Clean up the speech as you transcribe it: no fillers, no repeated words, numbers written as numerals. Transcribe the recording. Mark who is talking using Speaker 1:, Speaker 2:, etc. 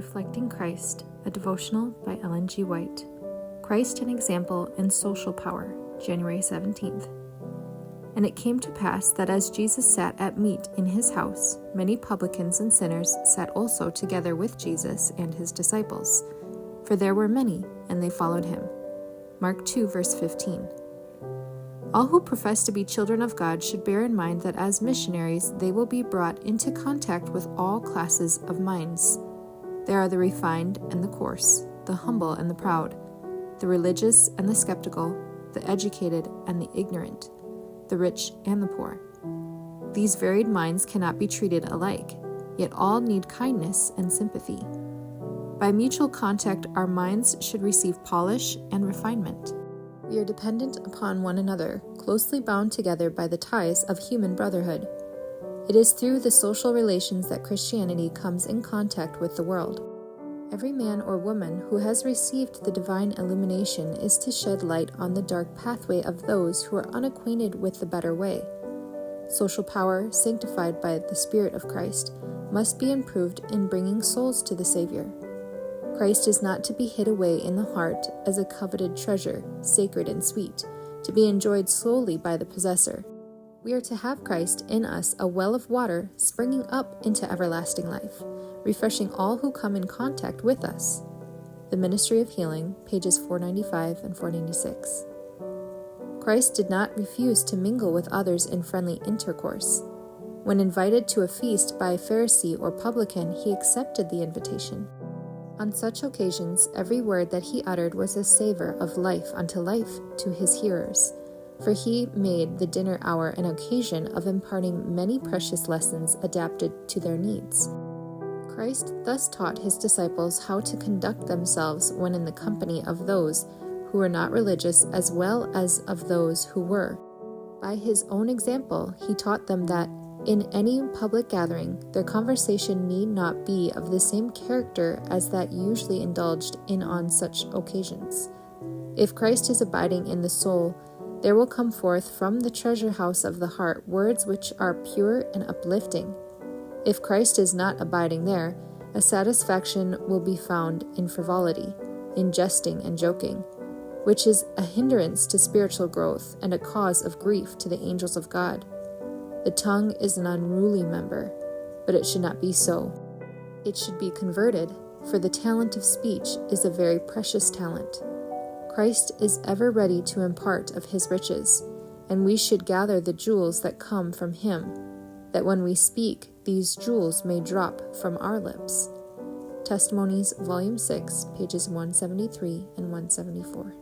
Speaker 1: Reflecting Christ, a devotional by Ellen G. White. Christ an Example in Social Power, January 17th. And it came to pass that as Jesus sat at meat in his house, many publicans and sinners sat also together with Jesus and his disciples. For there were many, and they followed him. Mark 2, verse 15. All who profess to be children of God should bear in mind that as missionaries, they will be brought into contact with all classes of minds. There are the refined and the coarse, the humble and the proud, the religious and the skeptical, the educated and the ignorant, the rich and the poor. These varied minds cannot be treated alike, yet all need kindness and sympathy. By mutual contact, our minds should receive polish and refinement. We are dependent upon one another, closely bound together by the ties of human brotherhood. It is through the social relations that Christianity comes in contact with the world. Every man or woman who has received the divine illumination is to shed light on the dark pathway of those who are unacquainted with the better way. Social power, sanctified by the Spirit of Christ, must be improved in bringing souls to the Savior. Christ is not to be hid away in the heart as a coveted treasure, sacred and sweet, to be enjoyed slowly by the possessor. We are to have Christ in us, a well of water springing up into everlasting life, refreshing all who come in contact with us. The Ministry of Healing, pages 495 and 496. Christ did not refuse to mingle with others in friendly intercourse. When invited to a feast by a Pharisee or publican, he accepted the invitation. On such occasions, every word that he uttered was a savor of life unto life to his hearers, for he made the dinner hour an occasion of imparting many precious lessons adapted to their needs. Christ thus taught his disciples how to conduct themselves when in the company of those who were not religious as well as of those who were. By his own example, he taught them that in any public gathering, their conversation need not be of the same character as that usually indulged in on such occasions. If Christ is abiding in the soul, there will come forth from the treasure house of the heart words which are pure and uplifting. If Christ is not abiding there, a satisfaction will be found in frivolity, in jesting and joking, which is a hindrance to spiritual growth and a cause of grief to the angels of God. The tongue is an unruly member, but it should not be so. It should be converted, for the talent of speech is a very precious talent. Christ is ever ready to impart of his riches, and we should gather the jewels that come from him, that when we speak, these jewels may drop from our lips. Testimonies, Volume 6, pages 173 and 174.